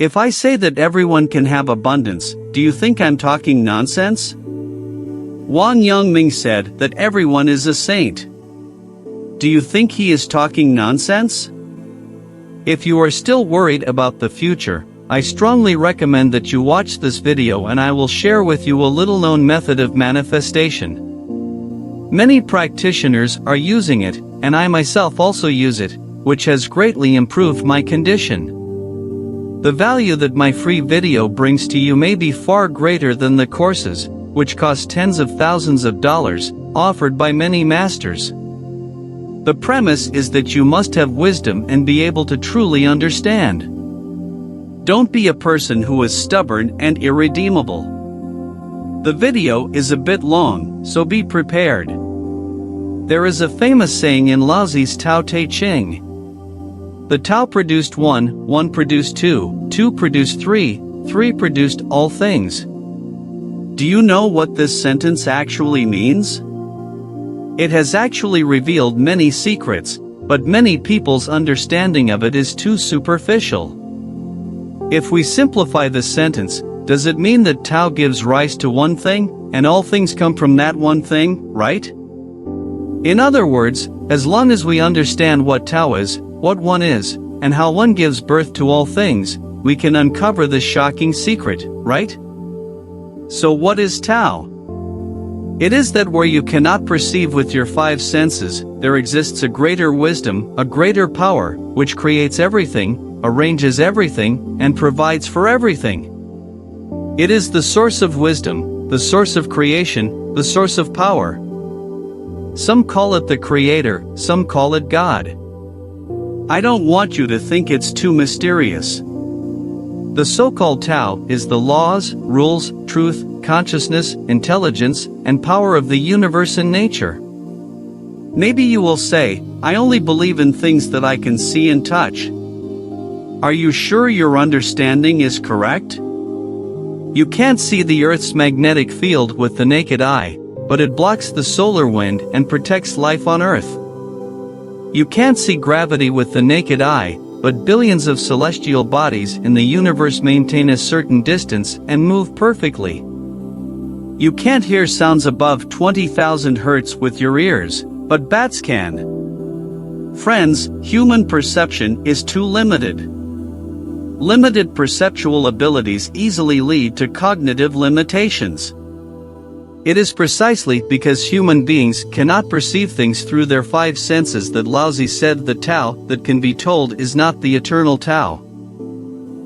If I say that everyone can have abundance, do you think I'm talking nonsense? Wang Yongming said that everyone is a saint. Do you think he is talking nonsense? If you are still worried about the future, I strongly recommend that you watch this video and I will share with you a little-known method of manifestation. Many practitioners are using it, and I myself also use it, which has greatly improved my condition. The value that my free video brings to you may be far greater than the courses, which cost tens of thousands of dollars, offered by many masters. The premise is that you must have wisdom and be able to truly understand. Don't be a person who is stubborn and irredeemable. The video is a bit long, so be prepared. There is a famous saying in Laozi's Tao Te Ching. The Tao produced one, one produced two, two produced three, three produced all things. Do you know what this sentence actually means? It has actually revealed many secrets, but many people's understanding of it is too superficial. If we simplify this sentence, does it mean that Tao gives rise to one thing, and all things come from that one thing, right? In other words, as long as we understand what Tao is, what one is, and how one gives birth to all things, we can uncover this shocking secret, right? So what is Tao? It is that where you cannot perceive with your five senses, there exists a greater wisdom, a greater power, which creates everything, arranges everything, and provides for everything. It is the source of wisdom, the source of creation, the source of power. Some call it the Creator, some call it God. I don't want you to think it's too mysterious. The so-called Tao is the laws, rules, truth, consciousness, intelligence, and power of the universe and nature. Maybe you will say, I only believe in things that I can see and touch. Are you sure your understanding is correct? You can't see the Earth's magnetic field with the naked eye, but it blocks the solar wind and protects life on Earth. You can't see gravity with the naked eye, but billions of celestial bodies in the universe maintain a certain distance and move perfectly. You can't hear sounds above 20,000 Hz with your ears, but bats can. Friends, human perception is too limited. Limited perceptual abilities easily lead to cognitive limitations. It is precisely because human beings cannot perceive things through their five senses that Laozi said the Tao that can be told is not the eternal Tao.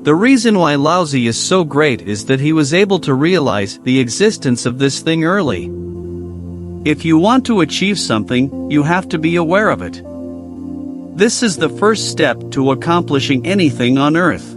The reason why Laozi is so great is that he was able to realize the existence of this thing early. If you want to achieve something, you have to be aware of it. This is the first step to accomplishing anything on Earth.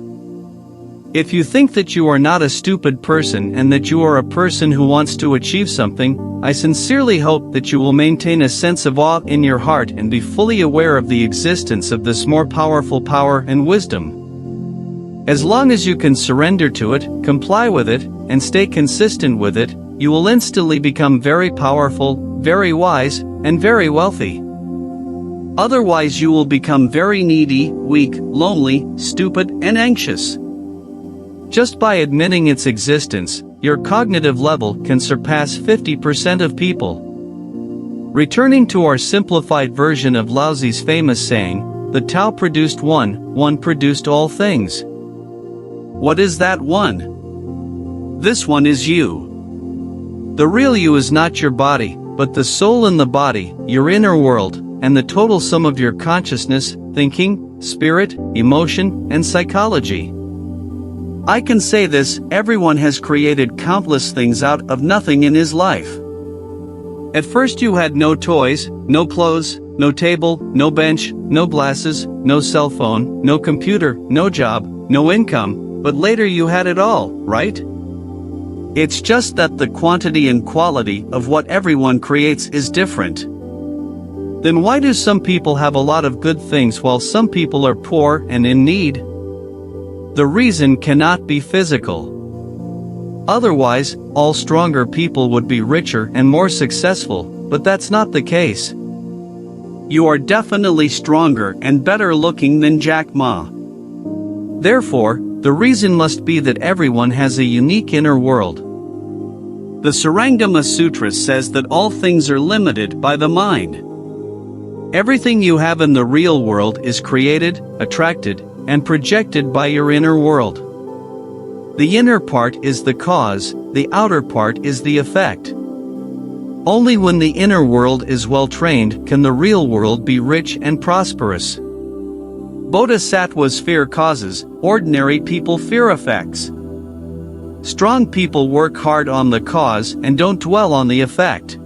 If you think that you are not a stupid person and that you are a person who wants to achieve something, I sincerely hope that you will maintain a sense of awe in your heart and be fully aware of the existence of this more powerful power and wisdom. As long as you can surrender to it, comply with it, and stay consistent with it, you will instantly become very powerful, very wise, and very wealthy. Otherwise you will become very needy, weak, lonely, stupid, and anxious. Just by admitting its existence, your cognitive level can surpass 50% of people. Returning to our simplified version of Laozi's famous saying, the Tao produced one, one produced all things. What is that one? This one is you. The real you is not your body, but the soul in the body, your inner world, and the total sum of your consciousness, thinking, spirit, emotion, and psychology. I can say this, everyone has created countless things out of nothing in his life. At first you had no toys, no clothes, no table, no bench, no glasses, no cell phone, no computer, no job, no income, but later you had it all, right? It's just that the quantity and quality of what everyone creates is different. Then why do some people have a lot of good things while some people are poor and in need? The reason cannot be physical. Otherwise, all stronger people would be richer and more successful, but that's not the case. You are definitely stronger and better looking than Jack Ma. Therefore, The reason must be that everyone has a unique inner world. The Surangama Sutra says that all things are limited by the mind. Everything you have in the real world is created, attracted, and projected by your inner world. The inner part is the cause, the outer part is the effect. Only when the inner world is well trained can the real world be rich and prosperous. Bodhisattvas fear causes, ordinary people fear effects. Strong people work hard on the cause and don't dwell on the effect.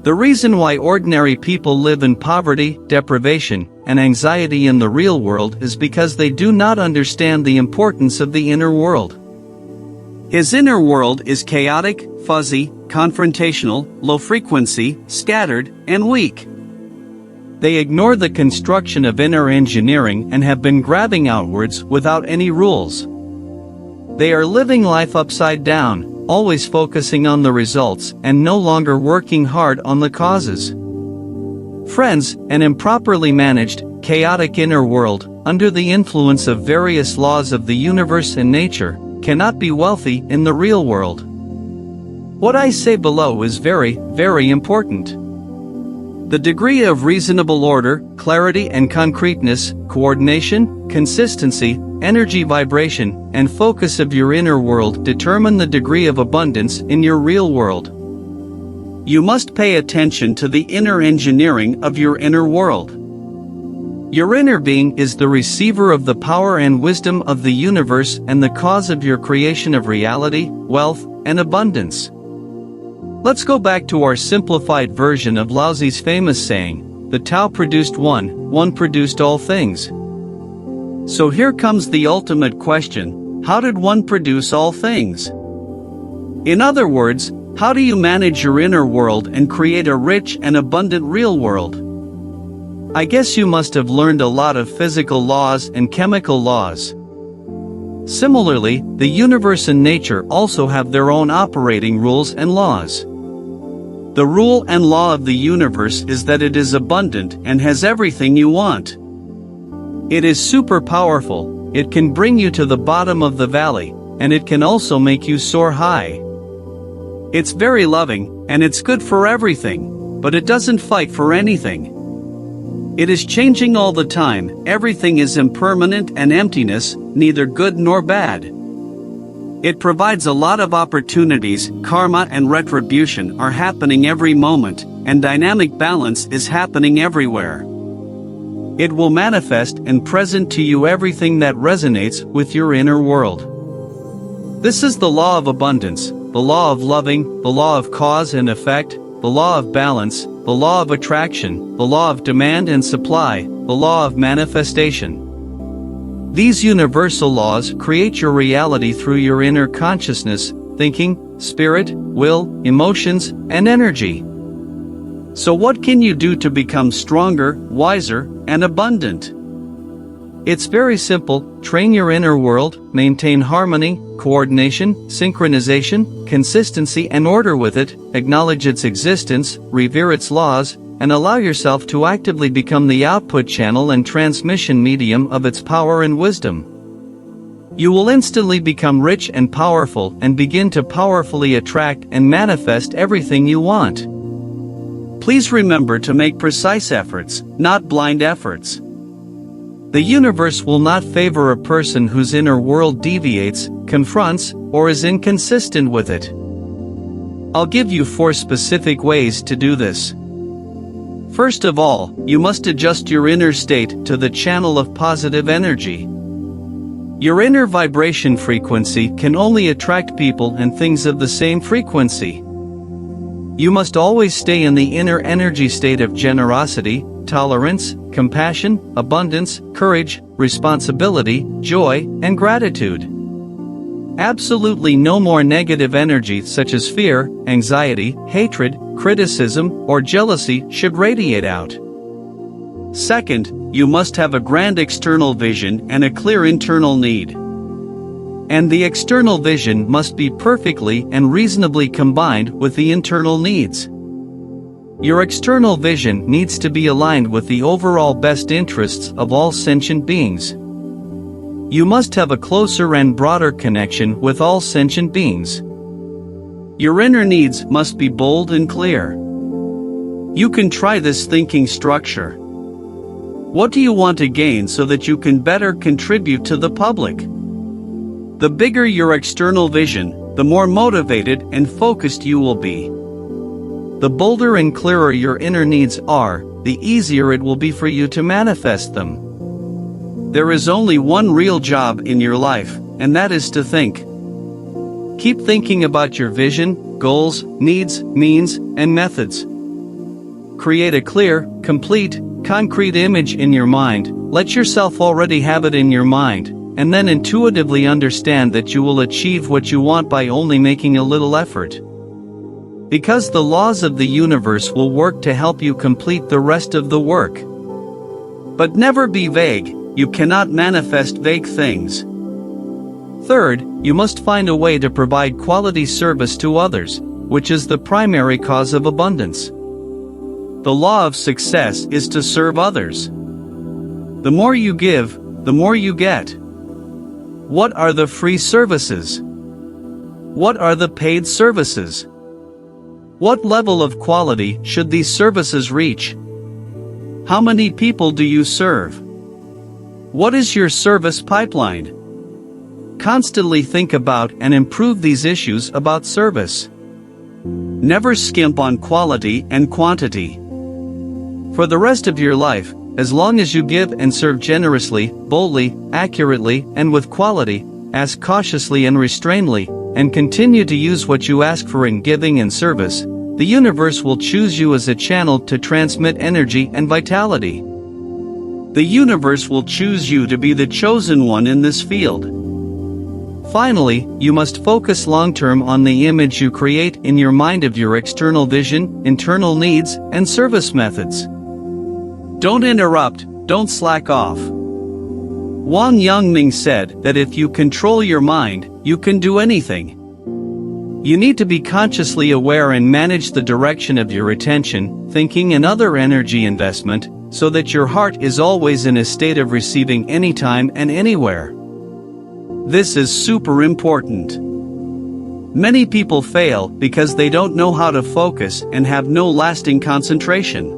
The reason why ordinary people live in poverty, deprivation, and anxiety in the real world is because they do not understand the importance of the inner world. His inner world is chaotic, fuzzy, confrontational, low frequency, scattered, and weak. They ignore the construction of inner engineering and have been grabbing outwards without any rules. They are living life upside down, always focusing on the results and no longer working hard on the causes. Friends, an improperly managed, chaotic inner world, under the influence of various laws of the universe and nature, cannot be wealthy in the real world. What I say below is very, very important. The degree of reasonable order, clarity and concreteness, coordination, consistency, energy vibration, and focus of your inner world determine the degree of abundance in your real world. You must pay attention to the inner engineering of your inner world. Your inner being is the receiver of the power and wisdom of the universe and the cause of your creation of reality, wealth, and abundance. Let's go back to our simplified version of Laozi's famous saying, "The Tao produced one, one produced all things." So here comes the ultimate question, how did one produce all things? In other words, how do you manage your inner world and create a rich and abundant real world? I guess you must have learned a lot of physical laws and chemical laws. Similarly, the universe and nature also have their own operating rules and laws. The rule and law of the universe is that it is abundant and has everything you want. It is super powerful, it can bring you to the bottom of the valley, and it can also make you soar high. It's very loving, and it's good for everything, but it doesn't fight for anything. It is changing all the time, everything is impermanent and emptiness, neither good nor bad. It provides a lot of opportunities, karma and retribution are happening every moment, and dynamic balance is happening everywhere. It will manifest and present to you everything that resonates with your inner world. This is the law of abundance, the law of loving, the law of cause and effect, the law of balance, the law of attraction, the law of demand and supply, the law of manifestation. These universal laws create your reality through your inner consciousness, thinking, spirit, will, emotions, and energy. So what can you do to become stronger, wiser, and abundant? It's very simple, train your inner world, maintain harmony, coordination, synchronization, consistency and order with it, acknowledge its existence, revere its laws, and allow yourself to actively become the output channel and transmission medium of its power and wisdom. You will instantly become rich and powerful and begin to powerfully attract and manifest everything you want. Please remember to make precise efforts, not blind efforts. The universe will not favor a person whose inner world deviates, confronts, or is inconsistent with it. I'll give you 4 specific ways to do this. First of all, you must adjust your inner state to the channel of positive energy. Your inner vibration frequency can only attract people and things of the same frequency. You must always stay in the inner energy state of generosity, tolerance, compassion, abundance, courage, responsibility, joy, and gratitude. Absolutely no more negative energy such as fear, anxiety, hatred, criticism, or jealousy should radiate out. Second, you must have a grand external vision and a clear internal need. And the external vision must be perfectly and reasonably combined with the internal needs. Your external vision needs to be aligned with the overall best interests of all sentient beings. You must have a closer and broader connection with all sentient beings. Your inner needs must be bold and clear. You can try this thinking structure. What do you want to gain so that you can better contribute to the public? The bigger your external vision, the more motivated and focused you will be. The bolder and clearer your inner needs are, the easier it will be for you to manifest them. There is only one real job in your life, and that is to think. Keep thinking about your vision, goals, needs, means, and methods. Create a clear, complete, concrete image in your mind. Let yourself already have it in your mind, and then intuitively understand that you will achieve what you want by only making a little effort. Because the laws of the universe will work to help you complete the rest of the work. But never be vague. You cannot manifest vague things. Third, you must find a way to provide quality service to others, which is the primary cause of abundance. The law of success is to serve others. The more you give, the more you get. What are the free services? What are the paid services? What level of quality should these services reach? How many people do you serve? What is your service pipeline? Constantly think about and improve these issues about service. Never skimp on quality and quantity. For the rest of your life, as long as you give and serve generously, boldly, accurately, and with quality, ask cautiously and restrainedly, and continue to use what you ask for in giving and service, the universe will choose you as a channel to transmit energy and vitality. The universe will choose you to be the chosen one in this field. Finally, you must focus long-term on the image you create in your mind of your external vision, internal needs, and service methods. Don't interrupt, don't slack off. Wang Yangming said that if you control your mind, you can do anything. You need to be consciously aware and manage the direction of your attention, thinking, and other energy investment, so that your heart is always in a state of receiving anytime and anywhere. This is super important. Many people fail because they don't know how to focus and have no lasting concentration.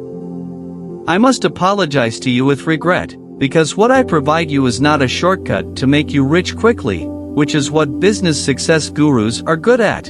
I must apologize to you with regret, because what I provide you is not a shortcut to make you rich quickly, which is what business success gurus are good at.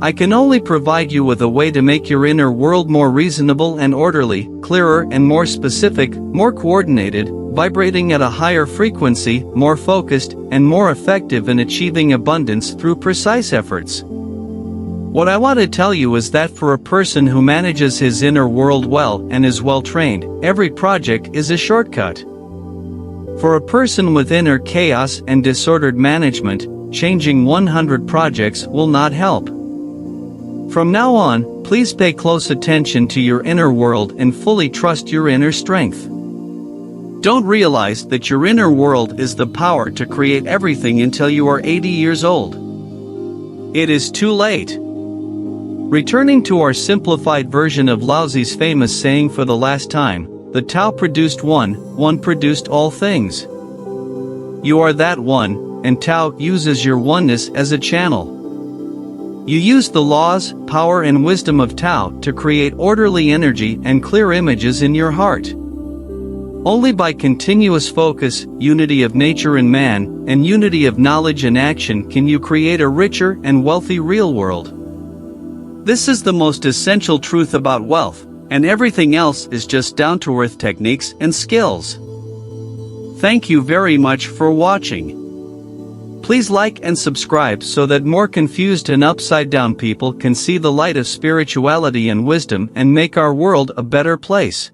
I can only provide you with a way to make your inner world more reasonable and orderly, clearer and more specific, more coordinated, vibrating at a higher frequency, more focused, and more effective in achieving abundance through precise efforts. What I want to tell you is that for a person who manages his inner world well and is well trained, every project is a shortcut. For a person with inner chaos and disordered management, changing 100 projects will not help. From now on, please pay close attention to your inner world and fully trust your inner strength. Don't realize that your inner world is the power to create everything until you are 80 years old. It is too late. Returning to our simplified version of Laozi's famous saying for the last time, the Tao produced one, one produced all things. You are that one, and Tao uses your oneness as a channel. You use the laws, power and wisdom of Tao to create orderly energy and clear images in your heart. Only by continuous focus, unity of nature and man, and unity of knowledge and action can you create a richer and wealthy real world. This is the most essential truth about wealth, and everything else is just down-to-earth techniques and skills. Thank you very much for watching. Please like and subscribe so that more confused and upside-down people can see the light of spirituality and wisdom and make our world a better place.